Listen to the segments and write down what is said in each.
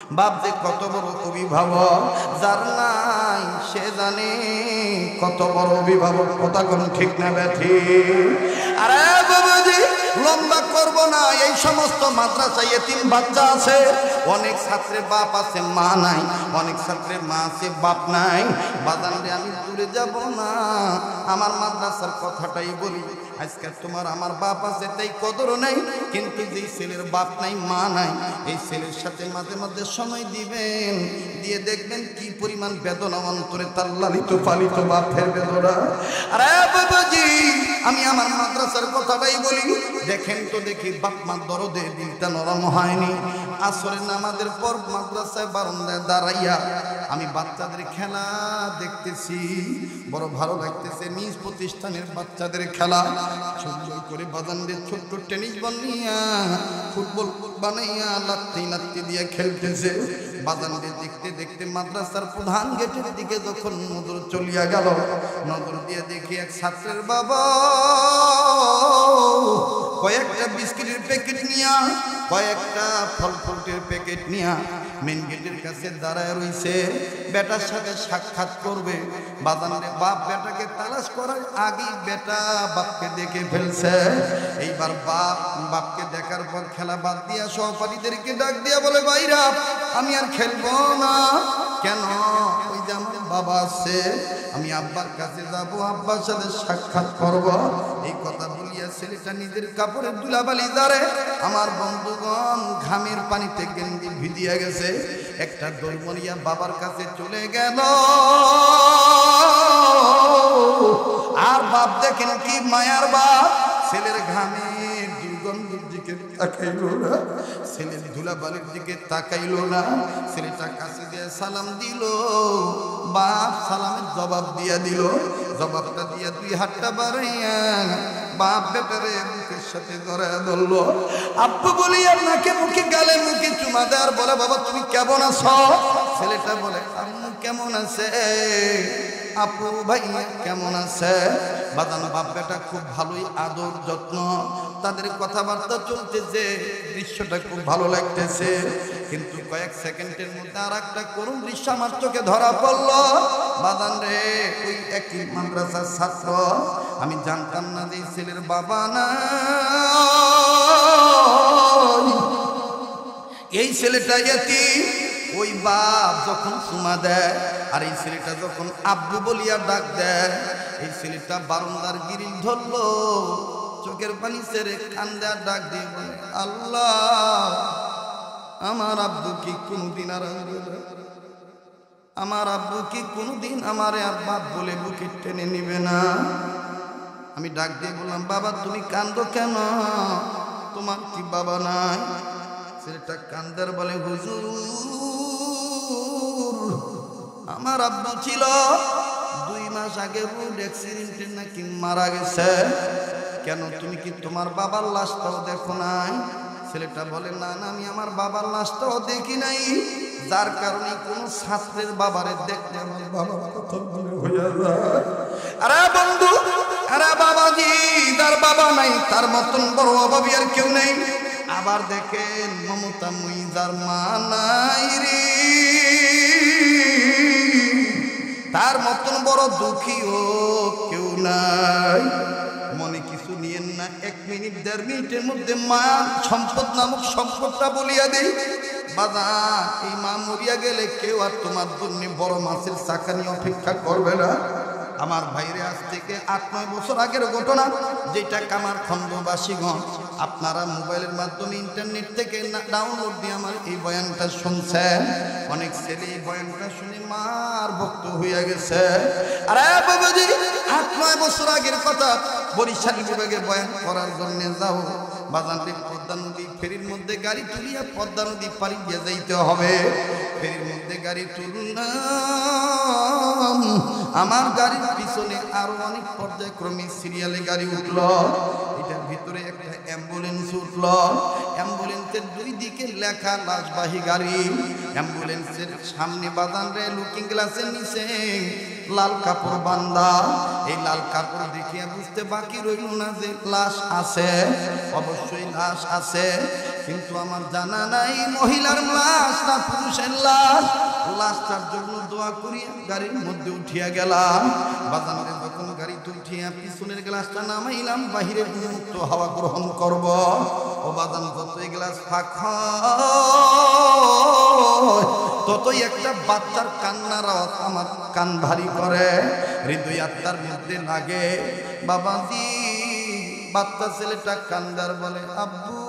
বাপ যে কত বড় অভিভাবক, যার নাই সে জানে কত বড় অভিভাবক। কথা কোন ঠিক না ব্যাঠি? আরে বাবাজি লম্বা করব না, এই সমস্ত মাদ্রাসায় এতিম বাচ্চা আছে, অনেক ছাত্রের বাপ আছে মা নাই, অনেক ছাত্রের মা আছে বাপ নাই। বাজানরে আমি দূরে যাব না, আমার মাদ্রাসার কথাটাই বলি। আজকে তোমার আমার বাপ আছে তাই কদর নাই, কিন্তু যে ছেলের বাপ নাই মা নাই, এই ছেলের সাথে মাঝে মাঝে সময় দিবেন, দিয়ে দেখবেন কি পরিমাণ বেদনা অন্তরে তার লালিত পালিত বাপের বেদনা। আরে বাবাজি আমি আমার মাদ্রাসার কথাটাই বলি। দেখেন তো দেখি বাপ মা দরদে দিলটা নরম হয়নি। আসরের নামাজের পর মাদ্রাসায় বারান্দায় দাঁড়াইয়া আমি বাচ্চাদের খেলা দেখতেছি, বড় ভালো লাগতেছে। নিজ প্রতিষ্ঠানের বাচ্চাদের খেলা সুন্দর করে বাজানদের ছোট্ট টেনিস বল নিয়া ফুটবল বানাইয়া লাত্তি লাত্তি দিয়ে খেলতেছে। বাজানদের দেখতে দেখতে মাদ্রাসার প্রধান গেটের দিকে যখন নজর চলিয়া গেল, নজর দিয়ে দেখি এক ছাত্রের বাবা কয়েকটা বিস্কিটের প্যাকেট নিয়া, কয়েকটা ফল ফ্রুটের প্যাকেট নিয়া মেন গেটের কাছে দাঁড়ায় রইছে, বেটার সাথে সাক্ষাৎ করবে। বাজানরে বাপ বেটাকে তালাশ করার আগেই বেটা বাপকে দেখে ফেলছে। এইবার বাপ বাপকে দেখার পর খেলা বাদ দিয়া সহপাঠীদেরকে ডাক দিয়া বলে, ভাইরা আমি আর খেলবো না। কেন? ওই যে আমার বাবা আছে, আমি আব্বার কাছে যাব, আব্বার সাথে সাক্ষাৎ করব। এই কথা বলিয়া ছেলেটা নিজের কাপড়ের দুলাবালি দাঁড়ে। আমার বন্ধুগণ ঘামের পানিতে গেঞ্জি ভিজিয়া গেছে, একটা দৌড়মরিয়া বাবার কাছে চলে গেল। আর বাপ দেখেন কি মায়ার বাপ, ছেলের ঘামের দুর্গন্ধের দিকে তাকাইল না, ছেলের ধুলাবালির দিকে তাকাইল না। ছেলেটা কাছে দিয়ে সালাম দিল, বাপ সালামের জবাব দিয়া দিল। জবাবটা দিয়া দুই হাতটা বাড়াইয়া বাপ বেটারে মুখের সাথে জড়ায় ধরল। আব্বু বলি আপনাকে মুখে গালে মুখে চুমা দেওয়ার বলে, বাবা তুমি কেমন আছো? ছেলেটা বলে, আম্মু কেমন আছে, আপু ভাই কেমন আছে? বাজান বাপ বেটা খুব ভালোই আদর যত্ন, তাদের কথাবার্তা চলতেছে, দৃশ্যটা খুব ভালো লাগতেছে। কিন্তু কয়েক সেকেন্ডের মধ্যে আর একটা করুণ দৃশ্য আমার চোখে ধরা পড়ল। বাজান রে ওই একই মাদ্রাসার ছাত্র, আমি জানতাম না যে ছেলের বাবা না, এই ছেলেটা এতিম। ওই বাপ যখন চুমা দেয় আর এই ছেলেটা যখন আব্বু বলিয়া ডাক দেয়, এই ছেলেটা বারান্দার গিরিল ধরলো, চোখের পানি ছেড়ে কান্দা ডাক দিয়ে বলে, আল্লাহ আমার আব্বু কি কোনদিন আর আমার আব্বু কি কোনদিন আমারে আর বাপ বলে বুকে টেনে নিবে না? আমি ডাক দিয়ে বললাম, বাবা তুমি কান্দো কেন, তোমার কি বাবা নাই? ছেলেটা কান্দার বলে, হুজুর আমার আব্বু ছিল 2 মাস আগে রোড অ্যাক্সিডেন্টে নাকি মারা গেছে। কেন তুমি কি তোমার বাবার লাশটাও দেখো নাই? ছেলেটা বলে, না না আমি আমার বাবার লাশটাও দেখি নাই, যার কারণে কোন ছাত্রের বাবারে দেখলে আমার বাবার কথা মনে হইয়া যায়। আরে বন্ধু, আরে বাবাজি যার বাবা নাই তার মতন বড় অভাবী আর কেউ নেই। আবার দেখেন মমতা মুই যার মা নাই রে, তার মতন বড় দুঃখীও কেউ নাই। মনে কিছু নিয়েন না, 1 মিনিট 1.5 মিনিটের মধ্যে মা সম্পদ নামক সম্পদটা বলিয়া দেই। বাবা এই মা মরিয়া গেলে কেউ আর তোমার জন্য বড় মাছের চাকা নিয়ে অপেক্ষা করবে না। আমার ভাইরে আজ থেকে 8-9 বছর আগের ঘটনা, যেটা কামারখন্দবাসীগণ আপনারা মোবাইলের মাধ্যমে ইন্টারনেট থেকে ডাউনলোড দিয়ে আমার এই বয়ানটা শুনছেন। অনেক ছেলে এই বয়ানটা শুনে মার ভক্ত হইয়া গেছে। আরে বাবাজি 8-9 বছর আগের কথা, বরিশাল বিভাগে বয়ান করার জন্য যাও, বাজানটি পদ্মা নদী ফেরির মধ্যে গাড়ি তুলিয়া পদ্মা নদী পাড়ি দিয়ে যাইতে হবে। ফেরির মধ্যে গাড়ি তুললাম, আমার গাড়ির পিছনে আরো অনেক পর্যায়ক্রমে সিরিয়ালে গাড়ি উঠল। এটার ভিতরে একটা অ্যাম্বুলেন্স উঠল। অ্যাম্বুলেন্সের 2 দিকে লেখা লাশবাহী গাড়ি। অ্যাম্বুলেন্সের সামনে বাজানরে লুকিং গ্লাসের নিচে লাল কাপড় বান্ধা। এই লাল কাপড় দেখিয়া বুঝতে বাকি রইল না যে লাশ আছে, অবশ্যই লাশ আছে। কিন্তু আমার জানা নাই মহিলার লাশ না পুরুষের লাশ। লাশটার জন্য দোয়া করিয়া গাড়ির মধ্যে উঠিয়া গেলাম। বাজারে যখন গাড়িতে উঠিয়া পিছনের গ্লাসটা নামাইলাম, বাহিরে মুক্ত হাওয়া গ্রহণ করব। ও বাজান, যতই গ্লাস ফাঁক হয় ততই একটা বাচ্চার কান্নার আওয়াজ আমার কান ভারী করে, হৃদয় আত্মার মধ্যে লাগে। বাবাজি, বাচ্চা ছেলেটা কান্দার বলে, আব্বু,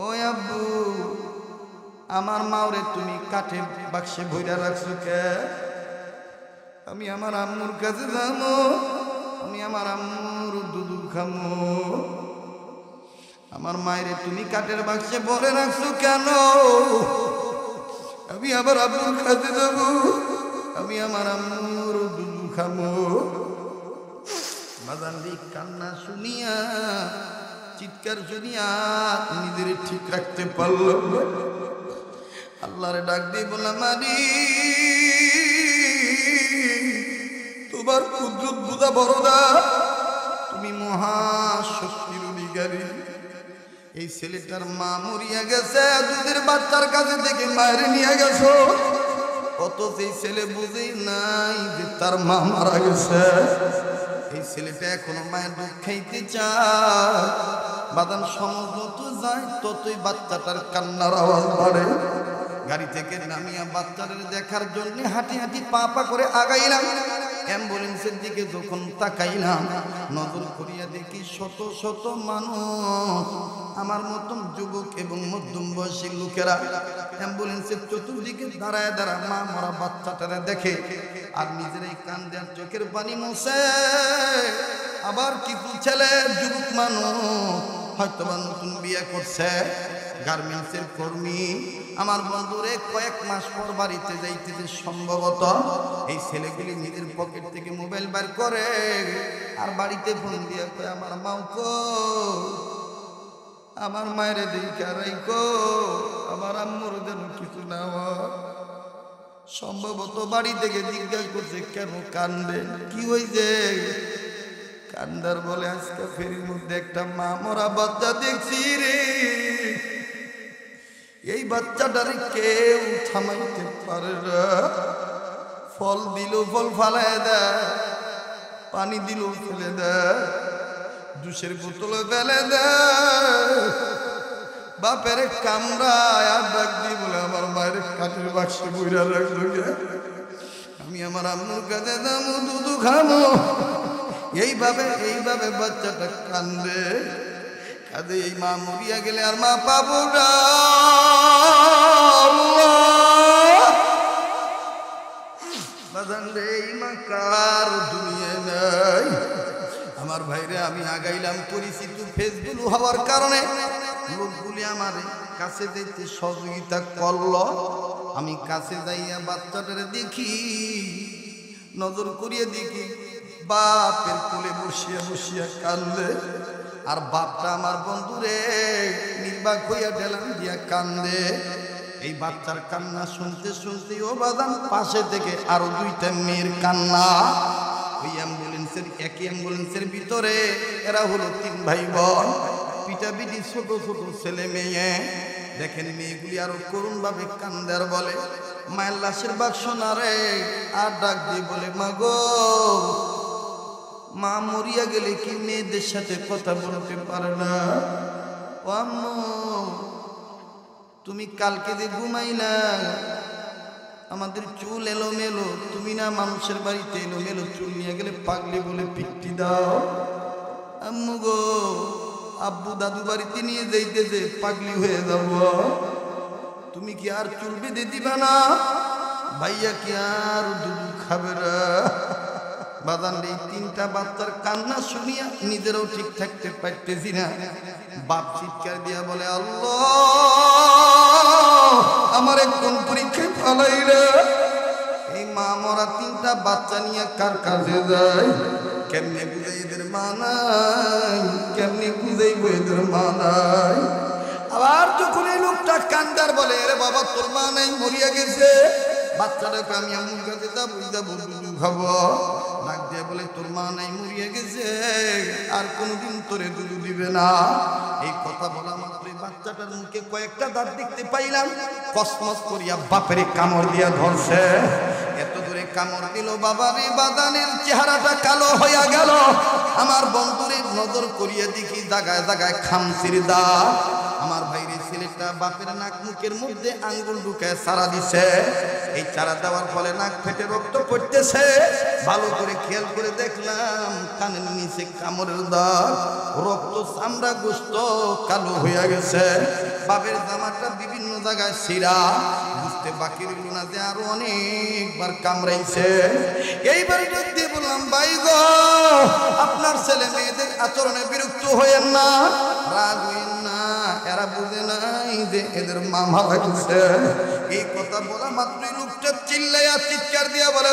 ও আব্বু, আমার মাওরে তুমি কাঠের বাক্সে ভইরা রাখছো কে? আমি আমার আম্মুর কাছে যাবো, আমি আমার আম্মুর দুধ খামো। আমার মায়েরে তুমি কাঠের বাক্সে ভরে রাখছো কেন? আমি আমার আব্বুর কাছে যাবো, আমি আমার আম্মুর দুধ খামো। বাজানদি কান্না শুনিয়া, চিৎকার শুনিয়া নিজের ঠিক রাখতে পারল। আল্লাহরে ডাক দিয়ে বললাম, মারি তোমার কুদরত বুঝা বড় না, তুমি মহাশক্তির অধিকারী। এই ছেলেটার মা মরিয়া গেছে, দুধের বাচ্চার কাছে থেকে মায়ের নিয়ে গেছো, অথচ এই ছেলে বুঝেই নাই যে তার মা মারা গেছে। এই ছেলেটা এখনো মায়ের দুধ খাইতে চায়। বাদাম সময় যত যায় ততই বাচ্চাটার কান্নার আওয়াজ বাড়ে। গাড়ি থেকে নামিয়া বাচ্চাদের দেখার জন্য হাঁটি হাঁটি পা পা করে আগাইলাম। অ্যাম্বুলেন্সের দিকে যখন তাকাইলাম, নজর করিয়া দেখি শত শত মানুষ, আমার মতন যুবক এবং মধ্যম বয়সী লোকেরা অ্যাম্বুলেন্সের চতুর্দিকে দাঁড়ায় দাঁড়ায় মা মরা বাচ্চাটারা দেখে আর নিজেরাই কান্দে আর চোখের পানি মোছে। আবার কিছু ছেলে যুবক মানুষ হয়তো বা নতুন বিয়ে করছে, গার্মেন্টসের কর্মী, আমার বন্ধুরে কয়েক মাস পর বাড়িতে যাইতেছে, সম্ভবত এই ছেলেগুলি নিজের পকেট থেকে মোবাইল বার করে আর বাড়িতে ফোন দিয়ে কয়, আমার মাও কো, আমার মায়ের দেখা রাইকো, আমার আম্মুর যেন কিছু না হয়। সম্ভবত বাড়ি থেকে জিজ্ঞাসা করছে কেন কান্দে, কি হয়েছে? কান্দার বলে, আজকে ফেরির মধ্যে একটা মা মরা বাচ্চা দেখছি রে, এই বাচ্চাটারে কেউ থামাইতে পারে না। ফল দিল ফল ফালায় দেয়, পানি দিল ফেলে দেয়, জুসের বোতলে ফেলে দেয়, বাপের কামড়ায় আর ডাক দিয়ে বলে, আমার মায়ের কাঠের বাক্সে বইরা রাখলো গে, আমি আমার আম্মুর কাছে যাবো, দুধ খাবো। এইভাবে এইভাবে বাচ্চাটা কান্দে কাঁদে। এই মা মরিয়া গেলে আর মা পাবো না। এই মা কার দুনিয়া নাই। আমার ভাইরে, আমি আগাইলাম পরিচিত ফেসবুক হওয়ার কারণে লোকগুলি আমার কাছে যেতে সহযোগিতা করল। আমি কাছে যাইয়া বাচ্চাটারে দেখি, নজর করিয়ে দেখি বাপের কোলে বসিয়া বসিয়া কান্দে, আর বাপটা আমার বন্ধুরে নির্বাক হইয়া ঢেলাম দিয়া কান্দে। এই বাচ্চার কান্না শুনতে শুনতে ও বাদাম পাশে থেকে আরো দুইটা মেয়ের কান্না। ওই অ্যাম্বুলেন্সের, একই অ্যাম্বুলেন্সের ভিতরে এরা হলো তিন ভাই বোন, পিটাপিটি ছোট ছোট ছেলে মেয়ে। দেখেন মেয়েগুলি আরো করুণ ভাবে কান্দার বলে, মায়ের লাশের বাক্স না রে, আর ডাক দিয়ে বলে, মা গো, মা মরিয়া গেলে কি মেয়েদের সাথে কথা বলতে পারে না? ও আম্মু, তুমি কালকে যে ঘুমাইলা, আমাদের চুল এলোমেলো, তুমি না মানুষের বাড়িতে এলোমেলো চুল নিয়ে গেলে পাগলি বলে পিট্টি দাও। আম্মু গো, আব্বু দাদু বাড়িতে নিয়ে যাইতেছে, পাগলি হয়ে যাব, তুমি কি আর চুল বেঁধে দিবা না? ভাইয়া কি আর দুধ খাবে না? বাদান, এই তিনটা বাচ্চার কান্না শুনিয়া নিজেরাও ঠিক থাকতে পারতেছি না। বাপ চিৎকার দিয়া বলে, আল্লাহ, আমার কোন পরীক্ষায় ফালাই রে। এই মা মরা তিনটা বাচ্চা নিয়ে কার কাছে যায়? কেমনে বুঝাই এদের মা নাই, কেমনে বুঝাইব এদের মা নাই? আবার যখন এই লোকটা কান্দার বলে, রে বাবা তোর মা নাই, মরিয়া গেছে, বাচ্চাটাকে আমি এমন কাছে যাবো দুধু খাবো। ডাক দিয়ে বলে তোর মা নাই, মরিয়ে গেছে, আর কোনোদিন তোরে দুধু দিবে না। এই কথা বলা মাত্রই বাচ্চাটার মুখে কয়েকটা দাঁত দেখতে পাইলাম, কসমস করিয়া বাপের কামড় দিয়া ধরছে। এত দূরে কামড় দিল বাবারে, বাদানের চেহারাটা কালো হইয়া গেল। আমার বন্ধুরে নজর করিয়া দেখি জায়গায় জায়গায় খামচির দাগ। আমার ভাইরে ছেলেটা বাপের নাক মুখের মধ্যে আঙ্গুল ঢুকে চারা দিছে। এই চারা দেওয়ার ফলে নাক ফেটে রক্ত পড়তেছে। ভালো করে খেয়াল করে দেখলাম কানের নিচে কামড়ের দাগ, রক্ত, চামড়া, গোশত কালো হইয়া গেছে। বাপের জামাটা বিভিন্ন জায়গায় ছিঁড়া। বুঝতে বাকি রইল না যে আরো অনেকবার কামড়াইছে। এইবার দিয়ে বললাম ভাই গো, আপনার ছেলে মেয়েদের আচরণে বিরক্ত হইয়েন না, রাগ হইয়েন না, এরা বুঝে নাই যে এদের মা মারা গেছে। এই কথা বলা মাত্রই লোকটা চিল্লাইয়া চিৎকার দিয়া বলে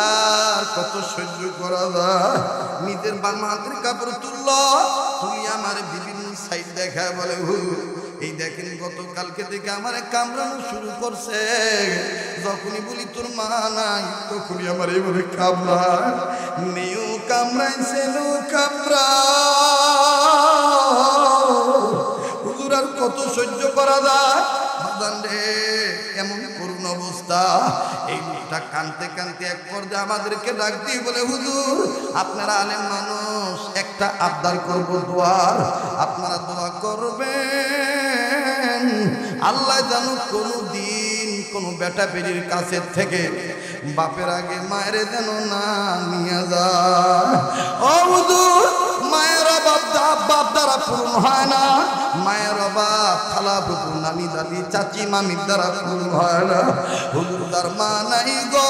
আর কত সহ্য করা যায়। নিজের বাম হাতের কাপড় তুলি আমার বিভিন্ন সাইড দেখা বলে এই দেখেন গতকালকে থেকে আমার কামড়ানো শুরু করছে। যখনই বলি তোর মা নাই, তখনই আমার এইভাবে কামড়ায়। মেয়েও কামড়াইছে, নো কামড়া। হুজুর আর কত সহ্য করা যায় বাদান রে, এমন করুণ অবস্থা। এই লোকটা কানতে কানতে এক পর্যায়ে আমাদেরকে ডাক দিয়ে বলে হুজুর আপনারা আলেম মানুষ, একটা আবদার করব, দোয়ার আপনারা দোয়া করবেন আল্লাহ যেন কোনো দিন কোনো বেটা বেরির কাছে থেকে বাপের আগে মায়ের যেন না নিয়ে যায়। ও হুজুর মায়ের বাপ দ্বারা পূর্ণ হয় না, মায়ের বাপ খালা ফুপু নানি দাদি চাচি মামির দ্বারা পূর্ণ হয় না। হুজুর তার মা নাই গো,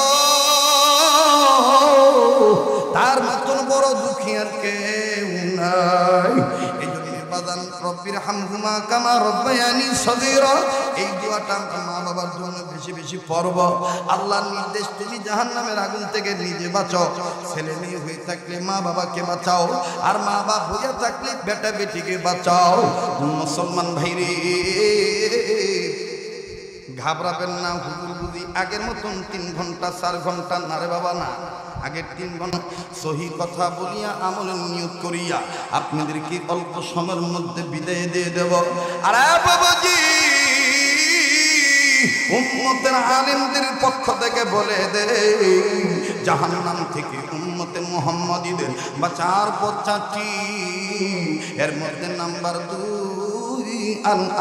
তার মতন বড় দুঃখী আর কেউ নাই। এই জন্য বাদান রব্বির হামহুমা কামা রব্বায়ানি সগীরা, এই দোয়াটা মা বাবার জন্য বেশি বেশি পড়ব। আল্লাহর নির্দেশ, তুমি জাহান্নামের আগুন থেকে নিজে বাঁচাও। ছেলে মেয়ে হয়ে থাকলে মা বাবাকে বাঁচাও, আর মা বাপ হইয়া থাকলে বেটা বেটিকে বাঁচাও। মুসলমান ভাইরে ঘাবড়াবেন না। হুজুর বুঝি আগের মতন 3 ঘন্টা 4 ঘন্টা না রে বাবা, না। আগের 3 ঘন্টা সহি কথা বলিয়া আমলের নিয়োগ করিয়া আপনাদেরকে অল্প সময়ের মধ্যে বিদায় দিয়ে দেব। আরে বাবাজি, উম্মতের আলেমদের পক্ষ থেকে বলে দে, জাহান্নাম থেকে উম্মতে মুহাম্মাদীদের বাঁচার পথ 4টি। এর মধ্যে নাম্বার 2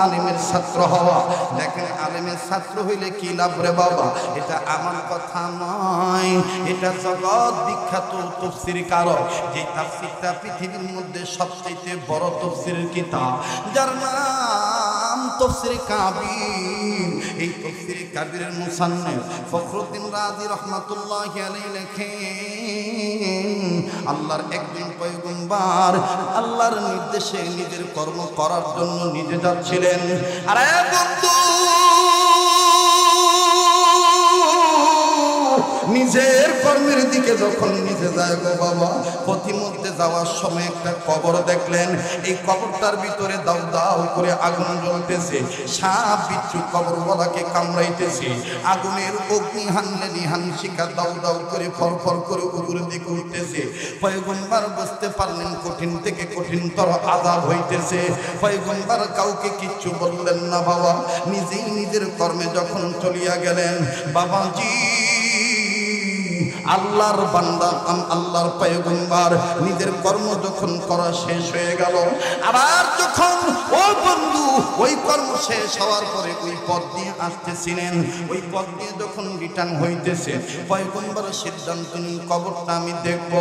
আলেমের ছাত্র হওয়া। দেখেন আলেমের ছাত্র হইলে কি লাভ রে বাবা, এটা আমার কথা নয়, এটা জগৎ বিখ্যাত তাফসীরকার, যে তাফসীরটা পৃথিবীর মধ্যে সবচেয়ে বড় তাফসীরের কিতাব, যার নাম তাফসীরে কাবির। এই তাফসীরে কাবিরের মুসান্নিফ ফখরুদ্দিন রাজি রহমাতুল্লাহি আলাইহি লেখেন, আল্লাহর একজন পয়গম্বর আল্লাহর নির্দেশে নিজের কর্ম করার জন্য নিজে যাচ্ছিলেন। আরে বন্ধু, নিজের কর্মের দিকে যখন নিজে যায় গো বাবা, পথিমধ্যে যাওয়ার সময় একটা কবর দেখলেন। এই কবরটার ভিতরে দাউ দাউ করে আগুন জ্বলতেছে, সাপ বিচ্ছু কবরওয়ালাকে কামড়াইতেছে। আগুনের অগ্নি হানলে নিহান শিখা দাউ দাউ করে ফরফর করে উপরের দিকে উঠতেছে। পয়গম্বর বুঝতে পারলেন কঠিন থেকে কঠিনতর আযাব হইতেছে। পয়গম্বর কাউকে কিচ্ছু বললেন না বাবা, নিজেই নিজের কর্মে যখন চলিয়া গেলেন। বাবাজি, আল্লাহর বান্দা আল্লাহর পয়গম্বর নিজের কর্ম যখন করা শেষ হয়ে গেল, আবার যখন ও বন্ধু ওই কর্ম শেষ হওয়ার পরে ওই পথ দিয়ে আসতেছিলেন, ওই পথ দিয়ে যখন রিটার্ন হইতেছে, পয়গম্বর সিদ্ধান্ত নিন কবরটা আমি দেখব।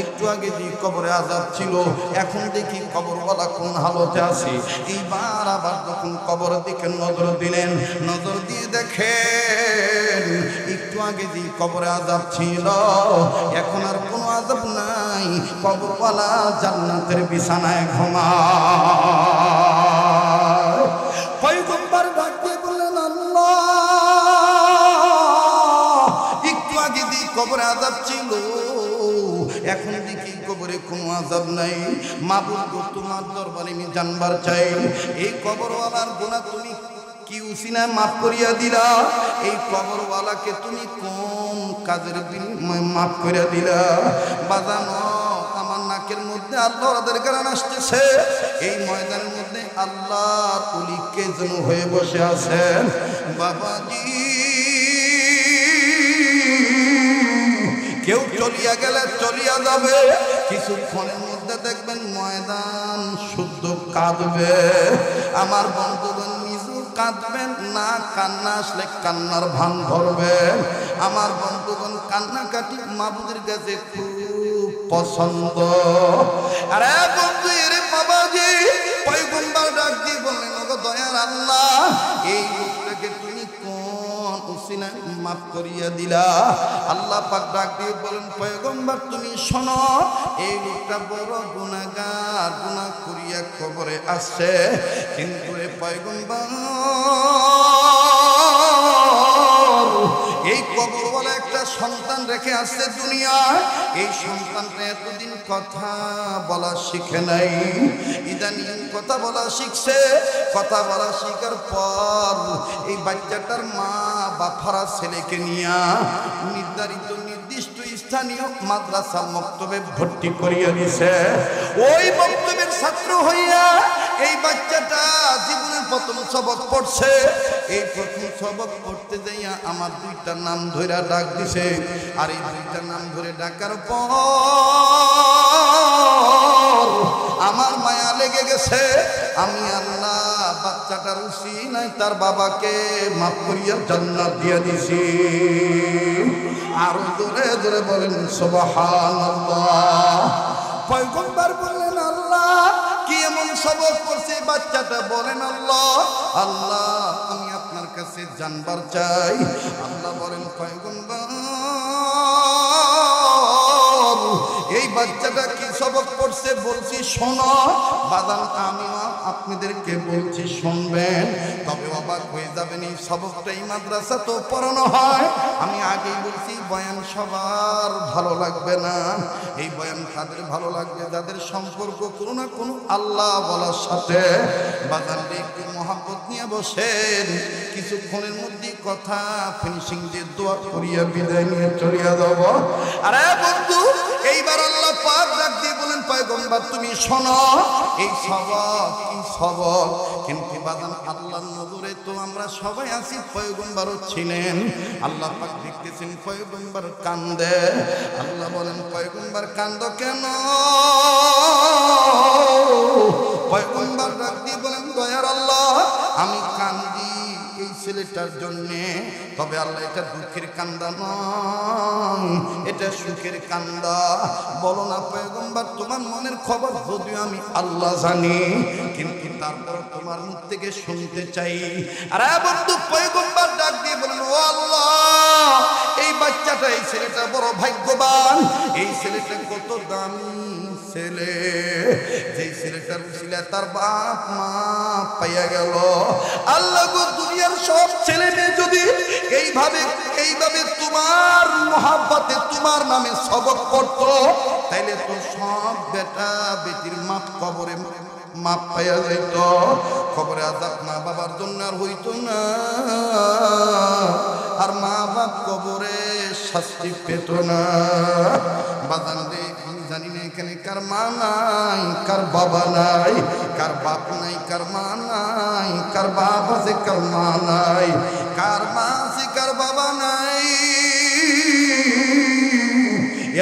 একটু আগে যে কবরে আযাব ছিল, এখন দেখি কবরওয়ালা কোন হালতে আছে। এইবার আবার যখন কবরের দিকে নজর দিলেন, নজর দিয়ে দেখেন একটু আগে যে কবরে আযাব ছিল, এখন আর কোনো আযাব নাই। কবরওয়ালা জান্নাতের বিছানায় ঘুমায়। পয়গম্বর ডাক দিয়ে বললেন, আল্লাহ, একটু আগে যে কবরে আযাব ছিল, এখন দেখি কবরে কোনো আযাব নাই। মাবুদ গো, তোমার দরবারে আমি জানবার চাই, এই কবরওয়ালার গুনাহ তুমি কি উসিলায় মাফ করিয়া দিলা? এই কবরওয়ালাকে তুমি কোন কাজের বিনিময়ে মাফ করিয়া দিলা? বাজানো আমার নাকের মধ্যে আল্লাহর গান আসতেছে। এই ময়দানের মধ্যে আল্লাহর ওলি কে যেন হয়ে বসে আছেন। বাবাজি কেউ চলিয়া গেলে চলিয়া যাবে, কিছুক্ষণের মধ্যে দেখবেন ময়দান শুদ্ধ কাঁদবে। আমার বন্ধুগণ নিজেও কাঁদবেন না, কান্না আসলে কান্নার ভান ধরবেন। আমার বন্ধুগণ কান্নাকাটি মাবুদের কাছে খুব পছন্দ। আরে বন্ধু রে বাবাজি, পয়গম্বর ডাক দিয়ে বললেন, ওগো দয়ার আল্লাহ, এই লোকটাকে তুমি কোন উসিলায় মাফ করিয়া দিলা? আল্লাহ পাক ডাক দিয়ে বলেন, পয়গম্বর তুমি শোনো, এই লোকটা বড় গুনাহগার, গুনাহ করিয়া কবরে আসছে। কিন্তু এ পয়গম্বর এই কবরওয়ালা একটা সন্তান রেখে আসছে দুনিয়ায়। এই সন্তানটা এতদিন কথা বলা শিখে নাই, ইদানিং কথা বলা শিখছে। কথা বলা শিখার পর এই বাচ্চাটার মা বাফারা ছেলেকে নিয়ে নির্ধারিত নির্দিষ্ট স্থানীয় মাদ্রাসা মক্তবে ভর্তি করিয়া দিছে। ওই মক্তবের ছাত্র হইয়া এই বাচ্চাটা জীবনের প্রথম সবক পড়ছে। এই প্রথম সবক পড়তে যাইয়া আমার দুইটা নাম ধরে ডাক দিছে। আর এই দুইটা নাম ধরে ডাকার পর আমার মায়া লেগে গেছে। আমি আল্লাহ বাচ্চাটার উসিলায় তার বাবাকে মাফ করিয়া জান্নাত দিয়া দিছি। আরো জোরে জোরে বলেন সুবহানাল্লাহ। পয়গম্বর বললেন, আল্লাহ কি এমন সবক করছে বাচ্চাটা? বলেন, আল্লাহ আল্লাহ আমি আপনার কাছে জানবার চাই। আল্লাহ বলেন, পয়গম্বর এই বাচ্চাটা কি সবক পড়ছে? বলছি শোনো। বাদাম আমিও আপনাদেরকে বলছি শুনবেন, তবে অবাক হয়ে যাবেন। এই সবকটা এই মাদ্রাসা তো পড়ানো হয়। আমি আগেই বলছি বয়ান সবার ভালো লাগবে না। এই বয়ান তাদের ভালো লাগবে যাদের সম্পর্ক কোনো না কোনো আল্লাহ বলার সাথে। বাজারে একটু মহাব্বত নিয়ে বসেন, কিছুক্ষণের মধ্যে কথা ফিনিশিং দিয়ে দোয়া করিয়া বিদায় নিয়ে চলিয়া যাব। আরে বন্ধু, এইবার আল্লাহ পাক ডাক দিয়ে বলেন, পয়গম্বর তুমি শোনো, এই সবক কি সবক? কিন্তু বাদান আল্লাহর নজরে তো আমরা সবাই আছি, পয়গম্বরও ছিলেন। আল্লাহ পাক দেখতেছেন পয়গম্বর কান্দে। আল্লাহ বলেন, পয়গম্বর কান্দ কেন? পয়গম্বর ডাক দিয়ে বলেন, দয়ার আল্লাহ আমি কান্দি এই ছেলেটার জন্যে। তবে আল্লাহ এটা দুঃখের কান্দা নয়, এটা সুখের কান্দা। বলো না পয়গম্বর, তোমার মনের খবর যদিও আমি আল্লাহ জানি, কিন্তু তারপর তোমার মুখ থেকে শুনতে চাই। আরে বন্ধু, পয়গম্বর ডাক দিয়ে বলেন, ও আল্লাহ এই বাচ্চাটা, এই ছেলেটা বড় ভাগ্যবান। এই ছেলেটা কত দামি ছেলে, যেই ছেলেটার উসিলায় তার বাপ মা পাইয়া গেল। আল্লাহ গো, দুনিয়ার সব ছেলে মেয়ে যদি এইভাবে তোমার মহাব্বতে তোমার নামে সবক পড়তো, তাইলে তো সব বেটা বেটির মাপ কবরে মাপ পাইয়া যাইত। কবরে আযাব মা বাবার জন্য আর হইতো না, আর মা বাপ কবরে শাস্তি পেত না। বাজান রে, জানি না এখানে কার মা নাই, কার বাবা নাই, কার বাপ নাই, কার মা নাই, কার বাপ আছে, কার মা নাই, কার মা আছে, কার বাবা নাই।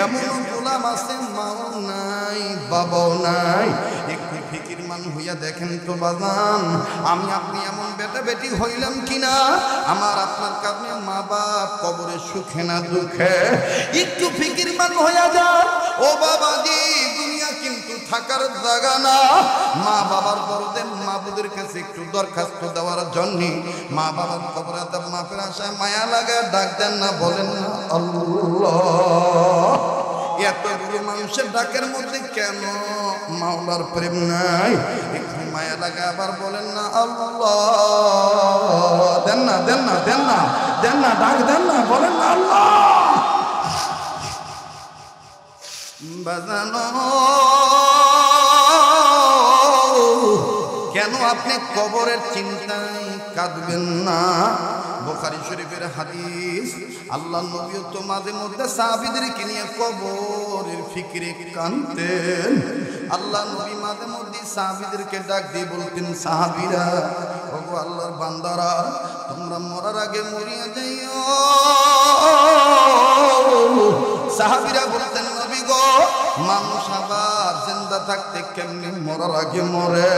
এমন গোলাম আছে, মাও নাই, বাবাও নাই। একটু ফিকিরমান হইয়া দেখেন তো বাজান, আমি আপনি এমন বেটা বেটি হইলাম কিনা? আমার আপনার কারণে মা বাপ কবরে সুখে না দুঃখে। একটু ফিকিরমান হইয়া যান ও বাবাজি, দুনিয়া কিন্তু থাকার জায়গা না। মা বাবার বড়দের মাবুদের কাছে একটু দরখাস্ত দেওয়ার জন্য মা বাবার কবরে আযাব মাফের আশায় মায়া লাগা ডাক দেন না, বলেন না আল্লাহ। এতগুলো মানুষের ডাকের মধ্যে কেন মাওলার প্রেম নাই? একটু মায়া লাগা আবার বলেন না আল্লাহ। দেন না, দেন না, দেন না, দেন না, ডাক দেন না, বলেন না আল্লাহ। বাজানো কেন আপনি কবরের চিন্তায় কাঁদবেন না। বুখারী শরীফের হাদিস, আল্লাহ নবী তো মাঝে মধ্যে সাহাবীদেরকে নিয়ে কবরের ফিকিরে কাঁদতেন। আল্লাহ নবী মাঝে মধ্যে সাহাবীদেরকে ডাক দিয়ে বলতেন, সাহাবীরা, ওগো আল্লাহর বান্দারা, তোমরা মরার আগে মরিয়া যাইও। সাহাবীরা বলতেন, নবী গো, মানুষ আবার জিন্দা থাকতে কেমনে মরার আগে মরে?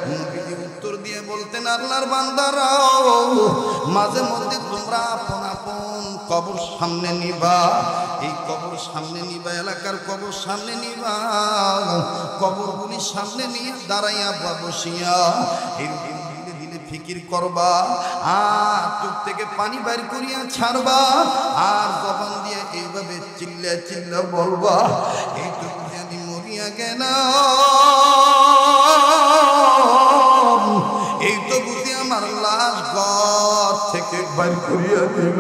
নবীজি উত্তর দিয়ে বলতেন, আল্লাহর বান্দারা, মাঝে মধ্যে তোমরা আপন আপন কবর সামনে নিবা। এই কবর সামনে নিবা, এলাকার কবর সামনে নিবা, কবরগুলি সামনে নিয়ে দাঁড়াইয়া বা বসিয়া এরকম ধীরে ধীরে ফিকির করবা, আর চোখ থেকে পানি বাইর করিয়া ছাড়বা, আর জবান দিয়ে এইভাবে চিল্লা চিল্লা বলবা, এইটুকু আমি মরিয়া গেলাম, এই তো বুঝি আমার লাশ ঘর থেকে বাইর করিয়া দিল,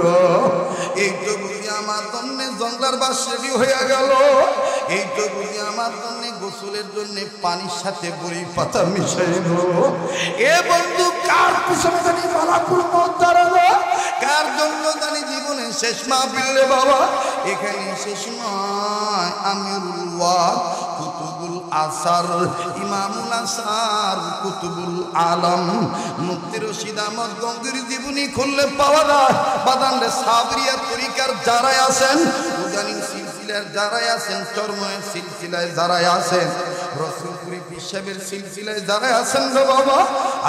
এই তো বুঝি আমার জন্য জঙ্গলার বাস রেডি হইয়া গেল, এই তো বুঝি আমার জন্য গোসলের জন্য পানির সাথে বড়ি পাতা মিশাইল। এ বন্ধু, কার পিছনে জানি মালাকুল মউত দাঁড়ালো? কার জন্য জানি জীবনে শেষ মাহফিল রে বাবা? এখানে শেষ নয়। আমিরুল ওয়াক্ত, কুতুবুল আসার, ইমামুল আসার, কুতুবুল আলম, মুফতি রশিদ আহমদ গঙ্গির জীবনী খুললে পাওয়া যায়। বাদানরে সাবরিয়া তরিকার যারাই আছেন, উদানি সিলসিলার যারাই আছেন, চরমনের সিলসিলায় যারাই আছেন, রসুলপুরি পিসাবের সিলসিলায় যারাই আছেন রে বাবা,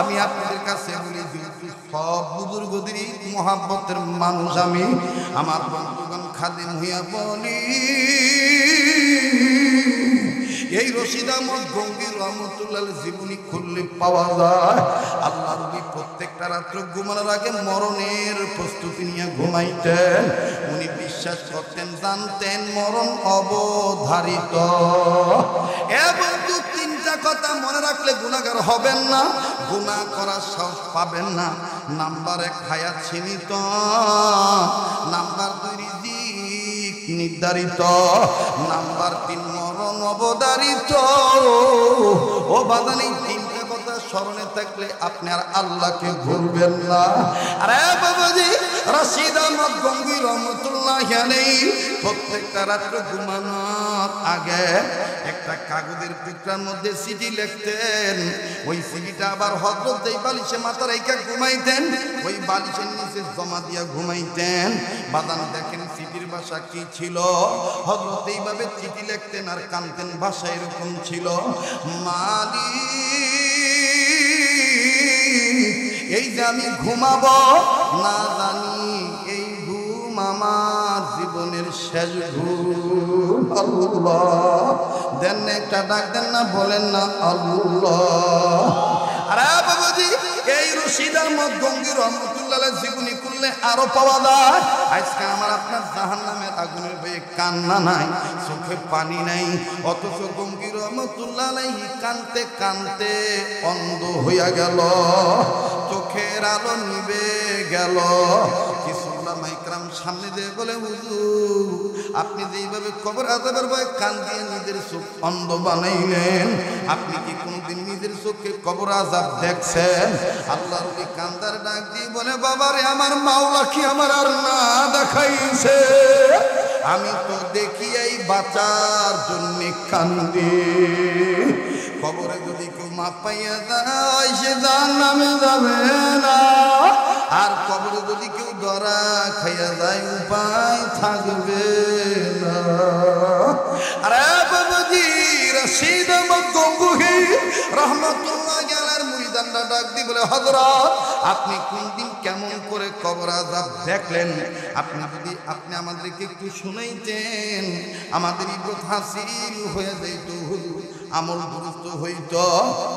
আমি আপনাদের কাছে বলি, সব বুজুর্গদেরই মোহাব্বতের মানুষ আমি, আমার বন্ধুগণ খাদেম হইয়া বলি, এই রশিদ আহমদ গঙ্গির রহমতুল্লাহ জীবনী খুললে পাওয়া যায়। আল্লাহ নবী প্রত্যেকটা রাত্র ঘুমানোর আগে মরণের প্রস্তুতি নিয়ে ঘুমাইতেন। উনি বিশ্বাস করতেন, জানতেন মরণ অবধারিত। এবং তিনটা কথা মনে রাখলে গুনাহগার হবেন না, গুনাহ করার সাহস পাবেন না। নাম্বার 1 হায়াত সীমিত, নাম্বার 2 রিজিক নির্ধারিত, নাম্বার 3 মরণ অবধারিত। ও বাদান, এই তিনটা কথা স্মরণে থাকলে আপনি আর আল্লাহকে ভুলবেন না। আরে বাবাজি, রশিদ আহমদ গঙ্গি রহমতুল্লাহ আলাইহি প্রত্যেকটা রাত্রে ঘুমানোর আগে একটা কাগজের টুকরার মধ্যে চিঠি লিখতেন। ওই চিঠিটা আবার হযরত এই বালিশে মাথা রেখে ঘুমাইতেন, ওই বালিশের নিচে জমা দিয়া ঘুমাইতেন। বাদান দেখেন চিঠির ভাষা কি ছিল। হযরত এইভাবে চিঠি লিখতেন আর কানতেন, ভাষা এরকম ছিল, মালিক, এই যে আমি ঘুমাবো না জানি, এই ঘুম আমার জীবনের শেষ ঘুম। আল্লাহ দেন না, একটা ডাক দেন না, বলেন না আল্লাহ। আরে বাবাজি, এই রশিদ আহমদ গঙ্গি রহমতুল্লাহ জীবনী করলে আরো পাওয়া যায়। আজকে আমার আপনার জাহান্নামের আগুনের ভয়ে কান্না নাই, চোখে পানি নাই, অথচ গঙ্গি রহমতুল্লাহ কানতে কানতে অন্ধ হইয়া গেল, চোখের আলো নিবে গেল। কিছু উলামা ইকরাম সামনে দিয়ে বলে, হুজুর আপনি যে এইভাবে কবর আযাবের ভয়ে কান দিয়ে নিজের চোখ অন্ধ বানাইলেন, আপনি কি কোনদিন নিজের চোখে কবর আযাব দেখছেন? আল্লাহর ওলি কান্দার ডাক দিয়ে বলে, বাবারে, আমার মাওলা কি আমার আর না দেখাইছে? আমি তো দেখি এই বাঁচার জন্য কান্দি। কবরে যদি কেউ মাপ পাইয়া যায়, সে জাহান্নামে যাবে না। আর কবরে যদি কেউ ধরা খাইয়া যায়, উপায় থাকবে না। আরে বাবাজি, রশিদ আহমদ গঙ্গি রহমতুল্লাহ আলাইহির মুরিদানরা ডাক দি বলে, হযরত আপনি কোন দিন কেমন করে কবর আযাব দেখলেন? আপনি আমাদেরকে একটু শুনাইতেন, আমাদের ইবরত হাসিল হয়ে যাইত, আমল দুরুস্ত হইত।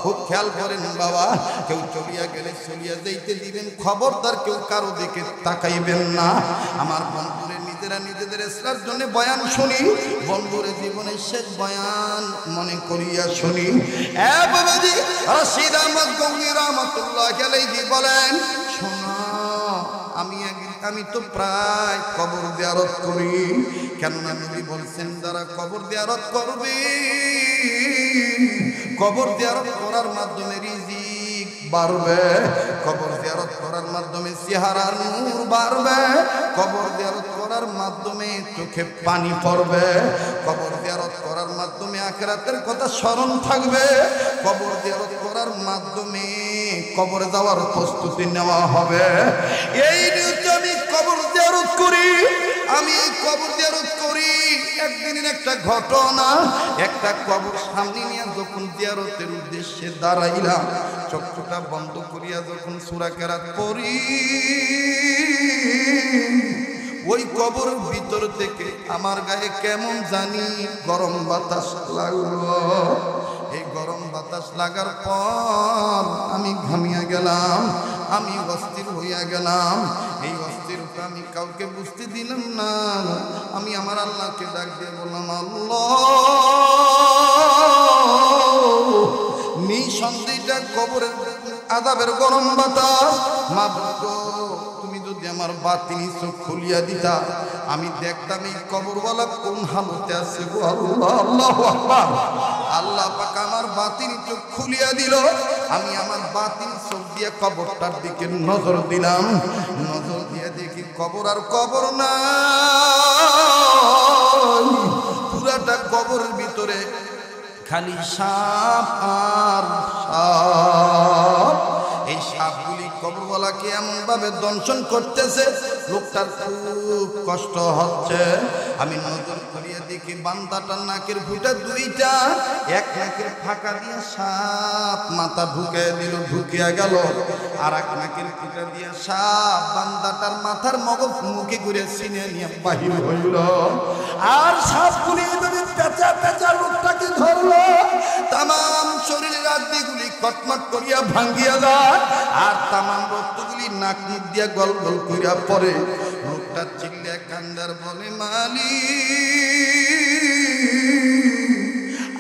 খুব খেয়াল করেন বাবা, কেউ চলিয়া গেলে চলিয়া যাইতে দিবেন, খবরদার কেউ কারো দিকে তাকাইবেন না। আমার বন্ধুরে নিজেরা নিজেদের ইসলামের জন্য বয়ান শুনি, বন্ধুরে জীবনের শেষ বয়ান মনে করিয়া শুনি। এ বাবাজি, রশিদ আহমদ গঙ্গি রহমতুল্লাহ আলাইহি বলেন, শোনো, আমি তো প্রায় কবর জিয়ারত করি। কেননা নবী বলছেন, যারা কবর জিয়ারত করবে, কবর জিয়ারত করার মাধ্যমে রিজিক বাড়বে, কবর জিয়ারত করার মাধ্যমে চেহারার নূর বাড়বে, কবর জিয়ারত করার মাধ্যমে চোখে পানি পড়বে, কবর জিয়ারত করার মাধ্যমে আখিরাতের কথা স্মরণ থাকবে, কবর জিয়ারত করার মাধ্যমে কবরে যাওয়ার প্রস্তুতি নেওয়া হবে। এই নিয়তে আমি কবর জিয়ারত করি, আমি কবর জিয়ারত করি। একদিনের একটা ঘটনা, একটা কবর সামনে নিয়ে যখন জিয়ারতের উদ্দেশ্যে দাঁড়াইলাম, চক্ষুটা বন্ধ করিয়া যখন সূরা কেরাত পড়ি, ওই কবর ভিতর থেকে আমার গায়ে কেমন জানি গরম বাতাস লাগলো। এই গরম বাতাস লাগার পর আমি ঘামিয়া গেলাম, আমি অস্থির হইয়া গেলাম। এই অস্থিরতা আমি কাউকে বুঝতে দিলাম না। আমি আমার আল্লাহকে ডাক দিয়ে বললাম, আল্লাহ, নিঃসন্দেহটা কবরের আযাবের গরম বাতাস, মাবুদ তুমি যদি আমার বাতিনি চোখ খুলিয়া দিতা, আমি দেখতাম এই কবরওয়ালা কোন হালতে আছে গো আল্লাহ। আল্লাহু আকবার। আল্লাহ পাক আমার বাতিনি চোখ খুলিয়া দিল। আমি আমার বাতিনি চোখ দিয়ে কবরটার দিকে নজর দিলাম। নজর দিয়ে দেখি কবর আর কবর নাই, পুরাটা কবরের ভিতরে খালি সাপ আর সাপ। এই সাপগুলি কবরওয়ালাকে এমন ভাবে দংশন করতেছে, লোকটার খুব কষ্ট হচ্ছে। আমি নজর করিয়া দেখি বান্দাটার নাকের ফুটা দুইটা, এক নাকের ফাঁকা দিয়ে সাপ মাথা ঢুকে দিল, ঢুকিয়া গেল। আর এক নাকের ফুটা দিয়ে সাপ বান্দাটার মাথার মগজ মুখে করে ছিনে নিয়ে বাহির হইল। আর সাপগুলি এভাবে পেঁচা পেঁচা লোকটাকে ধরলো, তামাম শরীরের আড্ডিগুলি কটমট করিয়া ভাঙ্গিয়া যায়, আর তামাম রক্তগুলি নাক মুখ দিয়া গল গল করিয়া পড়ে। লোকটা চিল্লিয়া কান্দার বলে, মালিক,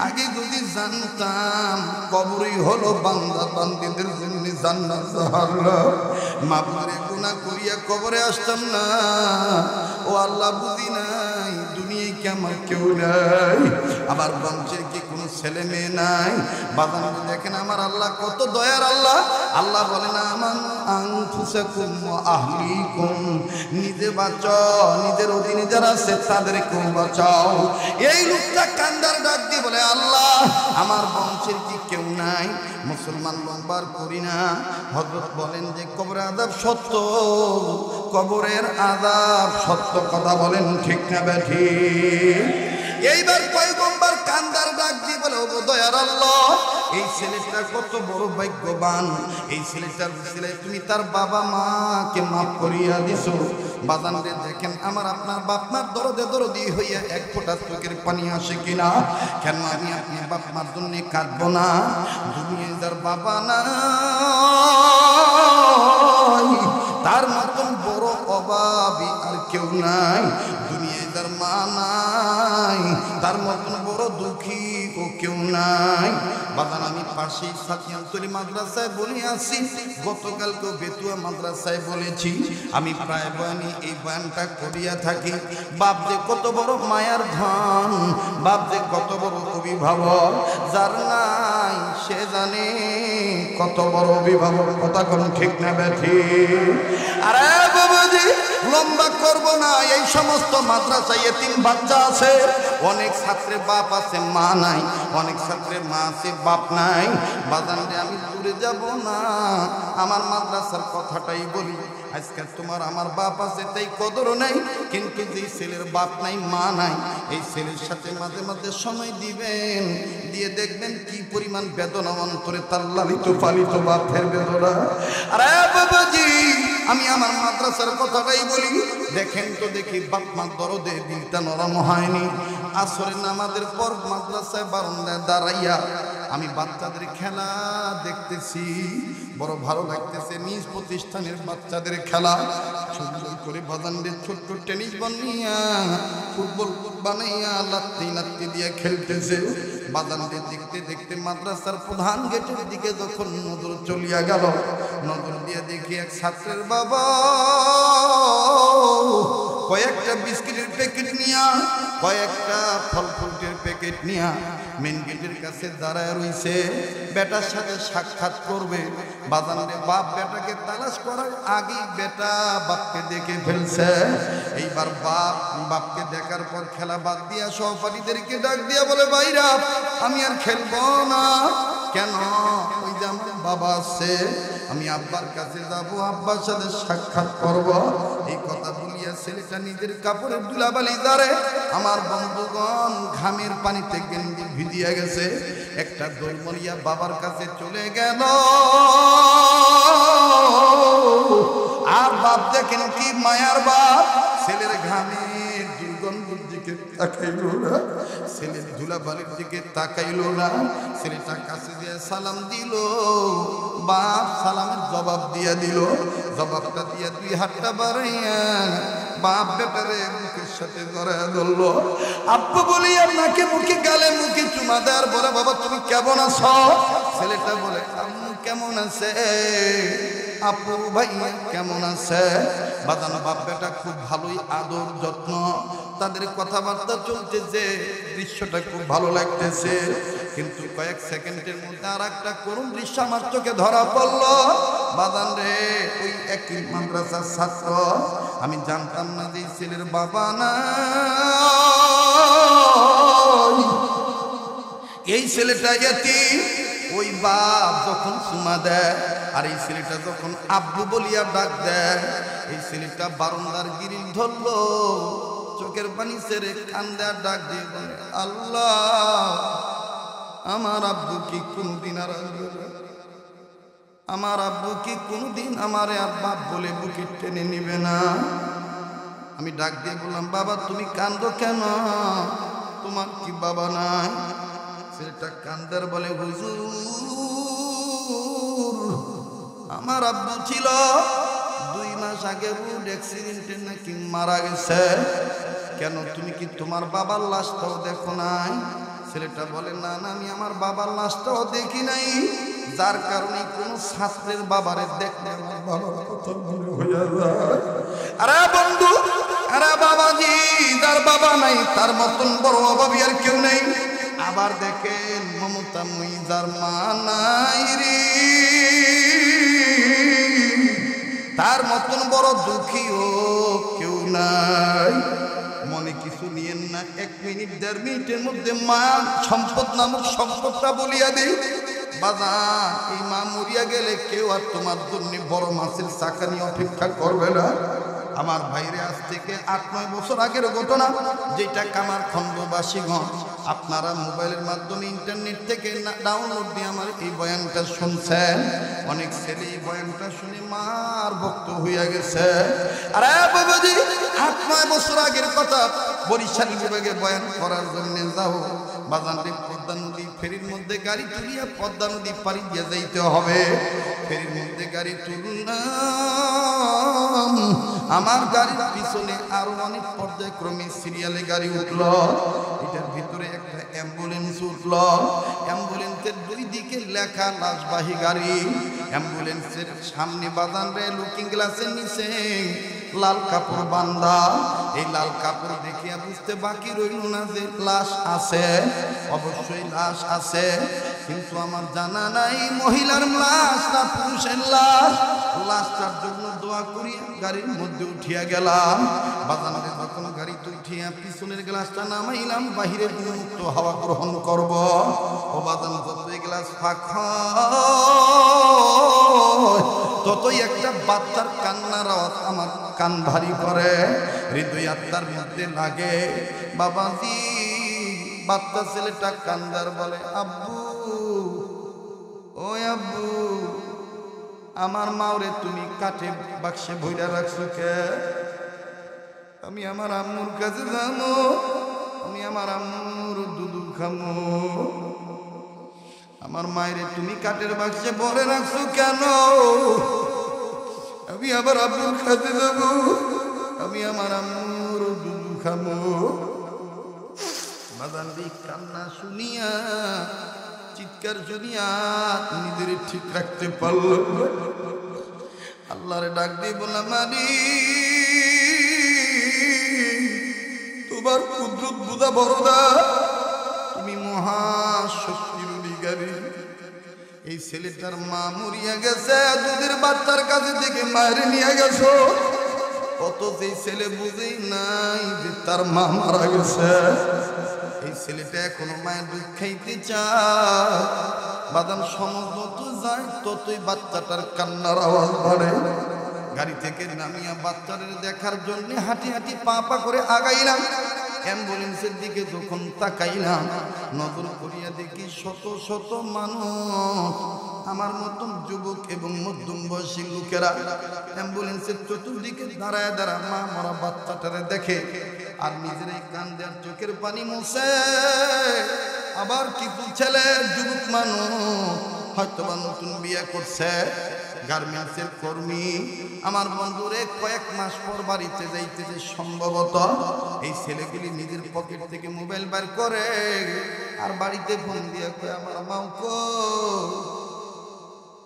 আগে যদি জানতাম কবরই হলো বান্দা বান্দীদের জন্য জান্নাত জাহান্নাম, মাবুদের গুনাহ করিয়া কবরে আসতাম না। ও আল্লাহ, বুঝি নাই দুনিয়ায় কি আমার কেউ নাই, আমার বংশের কি কোনো ছেলে মেয়ে নাই? বাজান দেখেন আমার আল্লাহ কত দয়ার আল্লাহ। আল্লাহ বলে না, আমার আনফুসাকুম ওয়া আহলিকুম, নিজে বাঁচাও, নিজের অধীনে যারা আছে তাদেরকেও বাঁচাও। এই লোকটা কান্দার ডাক দিয়ে বলে, আল্লাহ, আমার বংশের কি কেউ নাই? মুসলমান লম্বার করি না। হযরত বলেন যে কবরের আযাব সত্য, কবরের আযাব সত্য, কথা বলেন ঠিক না বেঠিক? এইবার পয়গম্বর কান্দার ডাক দিয়ে বলে, ও দয়ার আল্লাহ, এই ছেলেটা কত বড় ভাগ্যবান, এই ছেলেটার উসিলায় তুমি তার বাবা মাকে মাফ করিয়া দিছো। বাজানরে দেখেন আমার আপনার বাপ মার দরদে দরদি হইয়া এক ফোঁটা চোখের পানি আসে কিনা? কেন আমি আপনি বাপ মার জন্য কাঁদবো না? দুনিয়ায় যার বাবা নাই, তার মতন বড় অভাবী আর কেউ নাই। দুনিয়ায় যার মা নাই, তার মতন বড় দুঃখী ও কেউ নাই। বাজান আমি পাশেই সাকিয়ান্তলি মাদ্রাসায় বলে আসি, গতকালকেও বেতুয়া মাদ্রাসায় বলেছি। আমি প্রায় বয়ানি এই বয়ানটা করিয়া থাকি। বাপ যে কত বড় মায়ার ধন, বাপ যে কত বড় অভিভাবক, যার নাই সে জানে কত বড় অভিভাবক। কথা কোন ঠিক না বেঠিক? আরে বাবাজি, লম্বা করব না। এই সমস্ত মাদ্রাসায় এতিম বাচ্চা আছে, অনেক ছাত্রের বাপ আছে মা নাই, অনেক ছাত্রের মা আছে বাপ নাই। বাজানরে আমি দূরে যাব না, আমার মাদ্রাসার কথাটাই বলি। আজকে তোমার আমার বাপ আছে তাই কদর নাই, কিন্তু যে ছেলের বাপ নাই মা নাই, এই ছেলের সাথে মাঝে মাঝে সময় দিবেন, দিয়ে দেখবেন কি পরিমাণ বেদনা অন্তরে তার লালিত পালিত বাপের বেদনা। আরে বাবাজি, আমি আমার মাদ্রাসার কথাটাই বলি। দেখেন তো দেখি বাপ মার দরদে দিলটা নরম হয়নি। আসরের নামাজের পর মাদ্রাসায় বারান্দায় দাঁড়াইয়া আমি বাচ্চাদের খেলা দেখতেছি, বড় ভালো লাগতেছে। নিজ প্রতিষ্ঠানের বাচ্চাদের খেলা সুন্দর করে বাজানদের ছোট্ট টেনিস বানিয়া ফুটবল বানাইয়া লাত্তি লাত্তি দিয়ে খেলতেছে। বাজানদের দেখতে দেখতে মাদ্রাসার প্রধান গেটের দিকে যখন নজর চলিয়া গেল, নজর দিয়ে দেখি এক ছাত্রের বাবা কয়েকটা বিস্কিটের প্যাকেট নিয়া, কয়েকটা ফল ফ্রুটের প্যাকেট নিয়া মেন গেটের কাছে দাঁড়ায় রইছে, বেটার সাথে সাক্ষাৎ করবে। বাজানে বাপ বেটাকে তালাশ করার আগেই বেটা বাপকে দেখে ফেলছে। এইবার বাপ বাপকে দেখার পর খেলা বাদ দিয়া সহপাঠীদেরকে ডাক দিয়া বলে, ভাইরা আমি আর খেলবো না। কেন? ওই যে আমার বাবা আছে, আমি আব্বার কাছে যাব, আব্বার সাথে সাক্ষাৎ করব। এই কথা বলিয়া ছেলেটা নিজের কাপড়ের দুলাবালি ধরে। আমার বন্ধুগণ ঘামের পানিতে গেঞ্জি ভিজিয়া গেছে, একটা দৌড়মলিয়া বাবার কাছে চলে গেল। আর বাপ দেখেন কি মায়ার বাপ, ছেলের ঘামের দুর্গন্ধের দিকে তাকাইল না, ছেলের ধুলাবালির দিকে তাকাইল না। ছেলেটা কাছে দিয়ে সালাম দিল, বাপ সালামের জবাব দিয়া দিল। জবাবটা দিয়া দুই হাতটা বাড়াইয়া বাপ বেটারে মুখের সাথে জড়াইয়া ধরল। আব্বু বলিয়া নাকে মুখে গালে মুখে চুমা দেয়ার বলে, বাবা তুমি কেমন আছো? ছেলেটা বলে, আম্মু কেমন আছে, আপু ভাইয়া কেমন আছে? বাজানো বাপ বেটা খুব ভালোই আদর যত্ন, তাদের কথাবার্তা চলতেছে, দৃশ্যটা খুব ভালো লাগতেছে। কিন্তু কয়েক সেকেন্ডের মধ্যে আর একটা করুণ দৃশ্য আমার চোখে ধরা পড়লো। বাজান রে, ওই একই মাদ্রাসার ছাত্র, আমি জানতাম না যে ছেলের বাবা না, এই ছেলেটা এতিম। ওই বাপ যখন চুমা দেয় আর এই ছেলেটা যখন আব্বু বলিয়া ডাক দেয়, এই ছেলেটা বারান্দার গিরিল ধরলো, চোখের পানি ছেড়ে কান্দে আর ডাক দিয়ে বলে, আল্লাহ আমার আব্বু কি কোনদিন আর আসবে না? আমার আব্বু কি কোনদিন আমারে আর বাপ বলে বুকে টেনে নিবে না? আমি ডাক দিয়ে বললাম, বাবা তুমি কান্দো কেন, তোমার কি বাবা নাই? ছেলেটা কান্দার বলে, হুজুর আমার আব্বু ছিল, 2 মাস আগে রোড অ্যাক্সিডেন্টে নাকি মারা গেছে। কেন তুমি কি তোমার বাবার লাশটাও দেখো নাই? ছেলেটা বলে, না না আমি আমার বাবার লাশটাও দেখি নাই, যার কারণে কোন ছাত্রের বাবারে দেখলে আমার বাবার কথা মনে হইয়া যায়। আরে বন্ধু, আরে বাবাজি, যার বাবা নাই তার মতন বড় অভাবী আর কেউ নেই। আবার দেখেন মমতা মুইজার মা নাই রে, তার মতন বড় দুঃখীও কেউ নাই। মনে কিছু নিয়েন না, 1 মিনিট 1.5 মিনিটের মধ্যে মা সম্পদ নামক সম্পদটা বলিয়া দেই। বাজান এই মা মরিয়া গেলে কেউ আর তোমার জন্য বড় মাছের চাকা নিয়ে অপেক্ষা করবে না। আমার ভাইরে আজ থেকে 8-9 বছর আগের ঘটনা, যেটা কামারখন্দবাসীগণ আপনারা মোবাইলের মাধ্যমে ইন্টারনেট থেকে ডাউনলোড দিয়ে আমার এই বয়ানটা শুনছেন। অনেক ছেলে এই বয়ানটা শুনে মার ভক্ত হইয়া গেছে। আরে বাবাজি, 8-9 বছর আগের কথা, বরিশাল বিভাগে বয়ান করার জন্য যাও, বাজানটি পদ্মা নদী ফেরির মধ্যে গাড়ি তুলিয়া পদ্মা নদী পাড়ি দিয়ে যাইতে হবে। ফেরির মধ্যে গাড়ি তুললাম, আমার গাড়ির পিছনে আরো অনেক পর্যায়ক্রমে সিরিয়ালে গাড়ি উঠল। এটার ভিতরে একটা অ্যাম্বুলেন্স উঠল। অ্যাম্বুলেন্সের 2 দিকে লেখা লাশবাহী গাড়ি। অ্যাম্বুলেন্সের সামনে বাজান রে লুকিং গ্লাসের নিচে লাল কাপড় বান্ধা। এই লাল কাপড় দেখিয়া বুঝতে বাকি রইল না যে লাশ আছে। অবশ্যই লাশ আছে, কিন্তু আমার জানা নাই মহিলার লাশ না পুরুষের লাশ। লাশটার জন্য দোয়া করিয়া গাড়ির মধ্যে উঠিয়া গেলাম। বাজারে যখন গাড়িতে উঠিয়া পিছনের গ্লাসটা নামাইলাম, বাহিরে মুক্ত হাওয়া গ্রহণ করব। ও বাজান, যতই গ্লাস ফাঁকা ততই একটা বাচ্চার কান্নার আওয়াজ আমার কান ভারী করে, হৃদয় আত্মার মধ্যে লাগে। বাবাজি, বাচ্চা ছেলেটা কান্দার বলে, আব্বু ও আব্বু, আমার মাওরে তুমি কাঠে বাক্সে ভইরা রাখছো কে? আমি আমার আম্মুর কাছে যাবো, আমি আমার আম্মুর দুধ খামো। আমার মায়েরে তুমি কাঠের বাক্সে ভরে রাখছো কেন? আমি আমার আব্বুর কাছে যাবো, আমি আমার আম্মুর দুধ খামো। বাজানদি কান্না শুনিয়া, চিৎকার শুনিয়া নিজের ঠিক রাখতে পারল। আল্লাহরে ডাক দিয়ে বললাম, মালিক তোমার কুদরত বুঝা বড়দা, তুমি মহাশক্তির অধিকারী। এই ছেলেটার মা মরিয়া গেছে, দুধের বাচ্চার কাছে থেকে মায়ের নিয়ে গেছো, অথচ এই ছেলে বুঝেই নাই যে তার মা মারা গেছে। এই ছেলেটা এখনো মায়ের দুধ খাইতে চায়। বাদাম সময় যত যায় ততই বাচ্চাটার কান্নার আওয়াজ বাড়ে। গাড়ি থেকে নামিয়া বাচ্চাদের দেখার জন্য হাঁটি হাঁটি পা পা করে আগাইলাম। অ্যাম্বুলেন্সের দিকে যখন তাকাইলাম, নজর করিয়া দেখি শত শত মানুষ, আমার মতন যুবক এবং মধ্যম বয়সী লোকেরা অ্যাম্বুলেন্সের চতুর্দিকে দাঁড়ায় দাঁড়া মা মরা বাচ্চাটারে দেখে আর নিজেরাই কান্দে আর চোখের পানি মুছে। আবার কিছু ছেলে যুবক মানুষ হয়তো বা নতুন বিয়ে করছে, গার্মেন্টসের কর্মী, আমার বন্ধুরে কয়েক মাস পর বাড়িতে যাইতেছে, সম্ভবত এই ছেলেগুলি নিজের পকেট থেকে মোবাইল বার করে আর বাড়িতে ফোন দিয়ে কয় আমার মাও কো,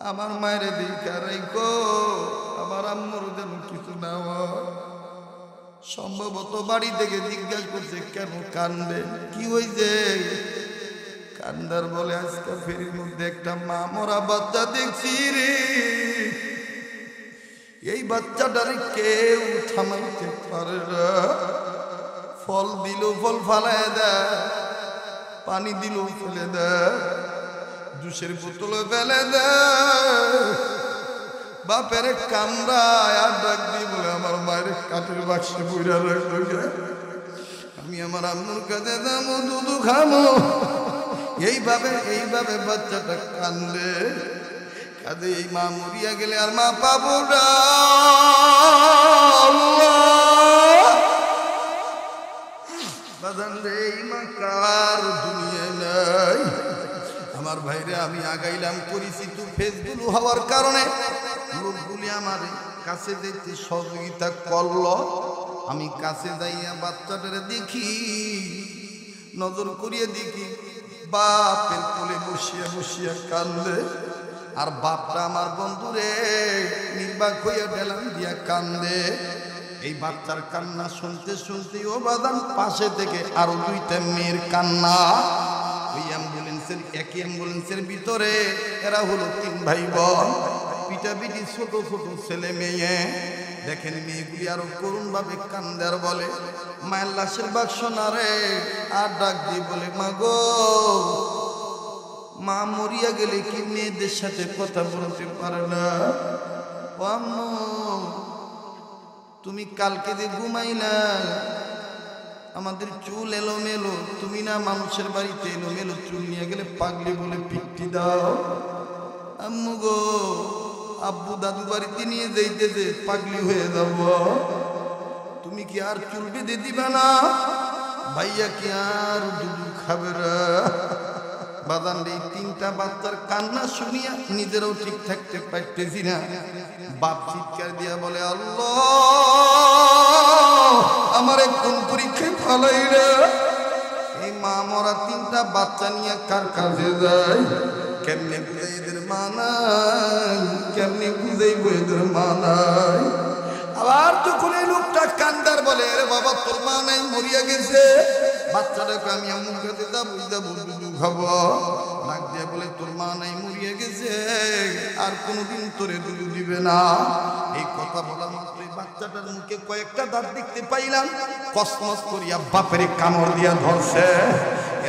আমার মায়ের দিকে রাইকো, আমার আম্মুর যেন কিছু না হয়। সম্ভবত বাড়ি থেকে জিজ্ঞাসা করছে কেন কান্দে, কি হয়েছে? কান্দার বলে আজকে ফেরির মধ্যে একটা মা মরা বাচ্চা দেখছি রে, এই বাচ্চাটারে কেউ থামাইতে পারে না। ফল দিল ফল ফালায় দেয়, পানি দিল ফেলে দেয়, জুসের বোতলে ফেলে দেয়, বাপের কামড়ায় আর ডাক দিয়ে বলে আমার মায়ের কাঠের বাক্সে বুড়া রাখবে, আমি আমার আম্মুর কাছে যাবো, দুধ খাবো। এইভাবে বাচ্চাটা কান্দে কাঁদে। এই মা মরিয়া গেলে আর মা পাবো না। এই মা কার দুনিয়ায় নাই। আমার ভাইরে আমি আগাইলাম, পরিচিত ফেসবুক হওয়ার কারণে লোকগুলি আমার কাছে যেতে সহযোগিতা করল। আমি কাছে যাইয়া বাচ্চাটারে দেখি, নজর করিয়ে দেখি বাপের কোলে বসিয়া বসিয়া কান্দে, আর বাপটা আমার বন্ধুরে নির্বাক হইয়া ঢেলাম দিয়া কান্দে। এই বাচ্চার কান্না শুনতে শুনতে ও বাদাম পাশে থেকে আরো দুইটা মেয়ের কান্না। ওই অ্যাম্বুলেন্সের একই অ্যাম্বুলেন্সের ভিতরে এরা হলো 3 ভাই বোন, পিটাপিটি ছোট ছোট ছেলে মেয়ে। দেখেন মেয়েগুলি আরো করুণ ভাবে কান্দার বলে মায়ের লাশের বাক্স না রে, আর ডাক দিয়ে বলে মা গো, মা মরিয়া গেলে কি মেয়েদের সাথে কথা বলতে পারে না? ও আম্মু, তুমি কালকে যে ঘুমাইলা, আমাদের চুল এলোমেলো, তুমি না মানুষের বাড়িতে এলোমেলো চুল নিয়ে গেলে পাগলি বলে পিটি দাও। আম্মু গো, আব্বু দাদু বাড়িতে নিয়ে যাইতেছে পাগলি হয়ে যাব, তুমি কি আর চুল বেঁধে দিবা না? ভাইয়া কি আর দুধ খাবে না? বাদান এই 3টা বাচ্চার কান্না শুনিয়া নিজেরাও ঠিক থাকতে পারতেছি না। বাপ চিৎকার দিয়া বলে আল্লাহ, আমারে কোন পরীক্ষায় ফালাই রে? এই মা মরা 3টা বাচ্চা নিয়ে কার কাছে যায়? কেমনে বুঝাই এদের মা নাই, কেমনে বুঝাইব এদের মা নাই? আবার যখন এই লোকটা কান্দার বলে রে বাবা তোর মা নাই, মরিয়া গেছে, বাচ্চাটাকে আমি আম্মুর কাছে যাবো দুধ খাবো, ডাক দিয়ে বলে তোর মা নাই, মরিয়া গেছে, আর কোনোদিন তোরে দুধ দিবে না। এই কথা বলা মাত্র বাচ্চাটার মুখে কয়েকটা দাঁত দেখতে পাইলাম, কসমস করিয়া বাপের কামড় দিয়া ধরছে।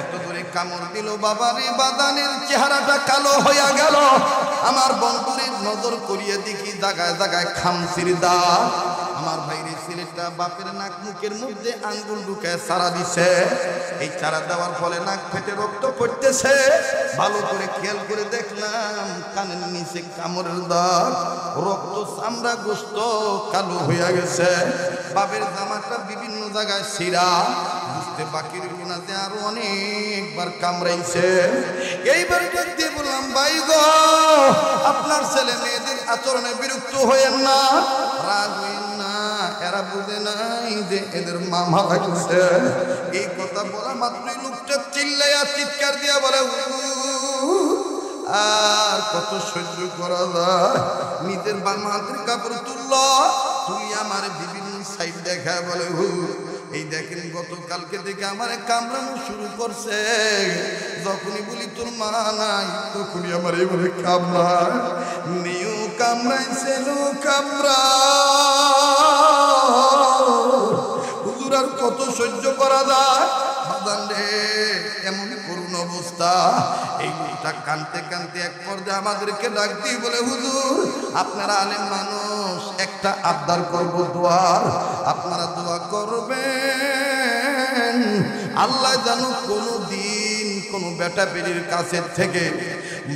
এত করে কামড় দিল বাবারে, বাদানের চেহারাটা কালো হইয়া গেল। আমার বন্ধুরে নজর করিয়া দেখি জায়গায় জায়গায় খামচির দাগ। আমার ভাইরে ছেলেটা বাপের নাক মুখের মধ্যে আঙ্গুল ঢুকায় চারা দিছে। এই চারা দেওয়ার ফলে নাক ফেটে রক্ত পড়তেছে। ভালো করে খেয়াল করে দেখলাম কানের নিচে কামড়ের দাগ, রক্ত চামড়া গোস্ত কালো হইয়া গেছে। বাপের জামাটা বিভিন্ন জায়গায় ছিঁড়া, বুঝতে বাকি রইল না যে আরো অনেকবার কামড়াইছে। এইবার দেখতে বললাম ভাই গো, আপনার ছেলে মেয়েদের আচরণে বিরক্ত হইয়েন না, রাগ হইয়েন না, এরা বুঝে নাই যে এদের মা মারা গেছে। এই কথা বলা মাত্রই লোকটা চিল্লাইয়া চিৎকার দিয়া বলে আর কত সহ্য করা যায়? নিজের বাম হাতের কাপড় তুলল, তুলি আমার বিভিন্ন সাইড দেখায় বলে এই দেখেন গতকালকে থেকে আমার কামড়ানো শুরু করছে। যখনই বলি তোর মা নাই, তখনই আমার এবারে কামড়ায়। নিউ কামড়াইছে নো কামড়া। হুজুর আর কত সহ্য করা যায়? বাদান রে, এমন করুণ অবস্থা। এই মেয়েটা কানতে কানতে এক পর্যায়ে আমাদেরকে ডাক দিয়ে বলে, হুজুর আপনারা আলেম মানুষ, একটা আবদার করব, দোয়ার আপনারা দোয়া করবেন। আল্লাহ জানো কোনো দিন কোনো বেটা বেরির কাছে থেকে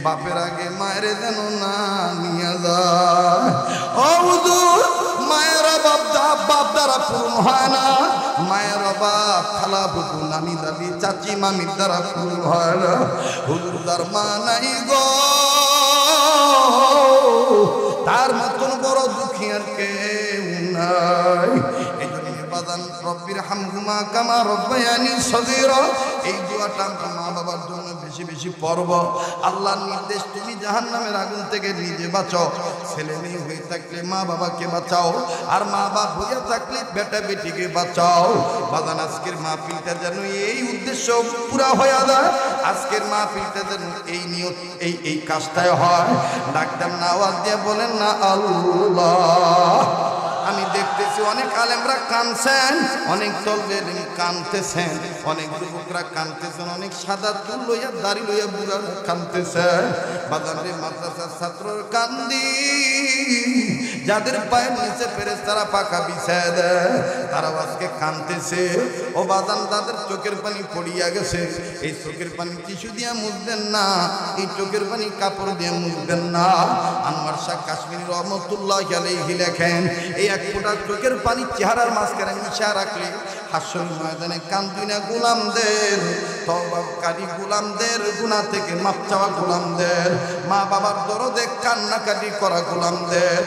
বাপের আগে মায়ের যেন না নিয়ে যায়। ও হুজুর, মায়েরা বাপ দ্বারা পূরণ হয় না। মায়ের বাপ, খালা ফুফু, নানি দাদি, চাচি মামির দ্বারা পূরণ হয় না। হুজুর তার মা নাই গো, তার মতন বড় দুঃখী আর কেউ নাই। এই জন্য বাদান রব্বির হামহুমা কামা রব্বায়ানি সগীরা, এই দোয়াটা আমরা মা বাবার জন্য বেশি বেশি পড়ব। আল্লাহর নির্দেশ, তুমি জাহান্নামের আগুন থেকে নিজে বাঁচাও। ছেলে মেয়ে হয়ে থাকলে মা বাবাকে বাঁচাও, আর মা বাপ হইয়া থাকলে বেটা বেটিকে বাঁচাও। বাদান আজকের মাহফিলটা যেন এই উদ্দেশ্য পুরা হয়ে যায়। আজকের মাহফিলটা যেন এই নিয়ত, এই কাজটাই হয়। ডাক্তার না আওয়াজ দিয়ে বলেন না আল্লাহ। আমি দেখতেছি অনেক আলেমরা কানছেন, অনেক তলবের কানতেছেন, অনেক যুবকরা কানতেছেন, অনেক সাদা চুল লইয়া দাড়ি লইয়া বুড়া কানতেছেন। বাজারে মাদ্রাসার ছাত্র কান্দি, যাদের পায়ের নিচে ফেরেশতারা পাকা বিছায় দেয়, তারাও আজকে কানতেছে। ও বাজান, তাদের চোখের পানি পড়িয়া গেছে। এই চোখের পানি টিস্যু দিয়ে মুছবেন না, এই চোখের পানি কাপড় দিয়ে মুছবেন না। আনোয়ার শাহ কাশ্মীরি রহমতুল্লাহি আলাইহি লেখেন, এই এক ফোঁটা চোখের পানি চেহারার মাঝখানে মিশা রাখলে হাসর ময়দানে কান্দি না গোলামদের, তওবাকারী গোলামদের, গুনাহ থেকে মাপ চাওয়া গোলামদের, মা বাবার দরদে কান্নাকাটি করা গোলামদের